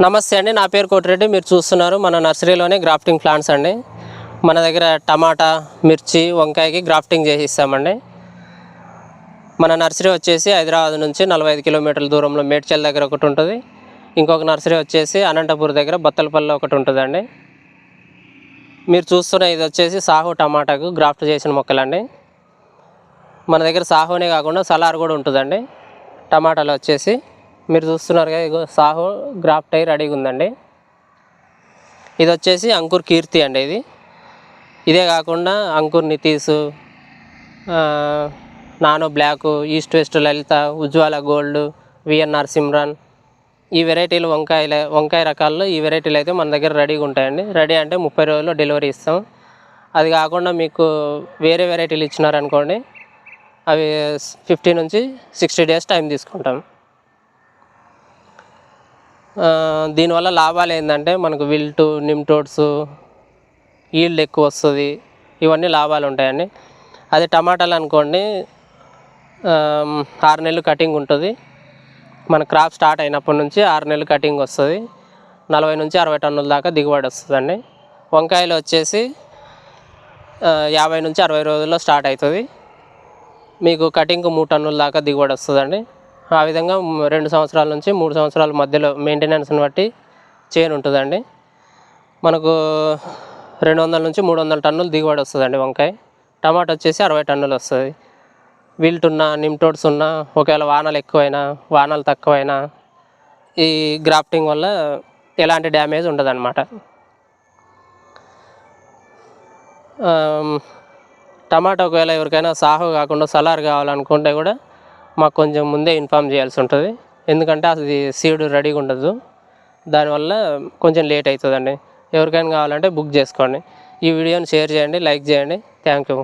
నమస్తే అండి, నా పేరు కోటిరెడ్డి. మీరు చూస్తున్నారు మన నర్సరీలోనే గ్రాఫ్టింగ్ ప్లాంట్స్ అండి. మన దగ్గర టమాటా, మిర్చి, వంకాయకి గ్రాఫ్టింగ్ చేసి ఇస్తామండి. మన నర్సరీ వచ్చేసి హైదరాబాద్ నుంచి 45 కిలోమీటర్ల దూరంలో మేడ్చల్ దగ్గర ఒకటి ఉంటుంది. ఇంకొక నర్సరీ వచ్చేసి అనంతపూర్ దగ్గర బత్తలపల్లిలో ఒకటి ఉంటుందండి. మీరు చూస్తున్న ఇది వచ్చేసి సాహు టమాటాకు గ్రాఫ్ట్ చేసిన మొక్కలండి. మన దగ్గర సాహునే కాకుండా సలార్ కూడా ఉంటుందండి. టమాటాలు వచ్చేసి మీరు చూస్తున్నారుగా, ఇగో సాహు గ్రాఫ్ట్ అయ్యి రెడీగా ఉందండి. ఇది వచ్చేసి అంకుర్ కీర్తి అండి. ఇదే కాకుండా Ankur Nitish, nano black, east west Lalitha, Ujwala gold, VNR Simran, ఈ వెరైటీలు వంకాయ రకాల్లో ఈ వెరైటీలు అయితే మన దగ్గర రెడీగా ఉంటాయండి. రెడీ అంటే 30 రోజుల్లో డెలివరీ ఇస్తాం. అది కాకుండా మీకు వేరే వెరైటీలు ఇచ్చినారనుకోండి, అవి 50 నుంచి 60 డేస్ టైం తీసుకుంటాం. దీనివల్ల లాభాలు ఏంటంటే మనకు విల్టు, నిమ్టోడ్స్, ఈల్డ్ ఎక్కువ వస్తుంది, ఇవన్నీ లాభాలు ఉంటాయండి. అదే టమాటాలు అనుకోండి, 6 నెలలు కటింగ్ ఉంటుంది. మన క్రాప్ స్టార్ట్ అయినప్పటి నుంచి 6 నెలలు కటింగ్ వస్తుంది. 40 నుంచి 60 టన్నుల దాకా దిగుబడి వస్తుందండి. వంకాయలు వచ్చేసి 50 నుంచి 60 రోజుల్లో స్టార్ట్ అవుతుంది. మీకు కటింగ్కు 3 టన్నుల దాకా దిగుబడి వస్తుందండి. ఆ విధంగా 2 సంవత్సరాల నుంచి 3 సంవత్సరాల మధ్యలో మెయింటెనెన్స్ని బట్టి చేను ఉంటుందండి. మనకు 200 నుంచి 300 టన్నులు దిగుబడి వస్తుందండి వంకాయ. టమాటా వచ్చేసి 60 టన్నులు వస్తుంది. విల్ట్ ఉన్నా, నిమ్టోడ్స్ ఉన్నా, ఒకవేళ వానలు ఎక్కువైనా, వానలు తక్కువైనా ఈ గ్రాఫ్టింగ్ వల్ల ఎలాంటి డ్యామేజ్ ఉండదన్నమాట. టమాటా ఒకవేళ ఎవరికైనా సాహు కాకుండా సలార్ కావాలనుకుంటే కూడా మాకు కొంచెం ముందే ఇన్ఫామ్ చేయాల్సి ఉంటుంది. ఎందుకంటే అది సీడ్ రెడీగా ఉండదు, దానివల్ల కొంచెం లేట్ అవుతుందండి. ఎవరికైనా కావాలంటే బుక్ చేసుకోండి. ఈ వీడియోని షేర్ చేయండి, లైక్ చేయండి. Thank you.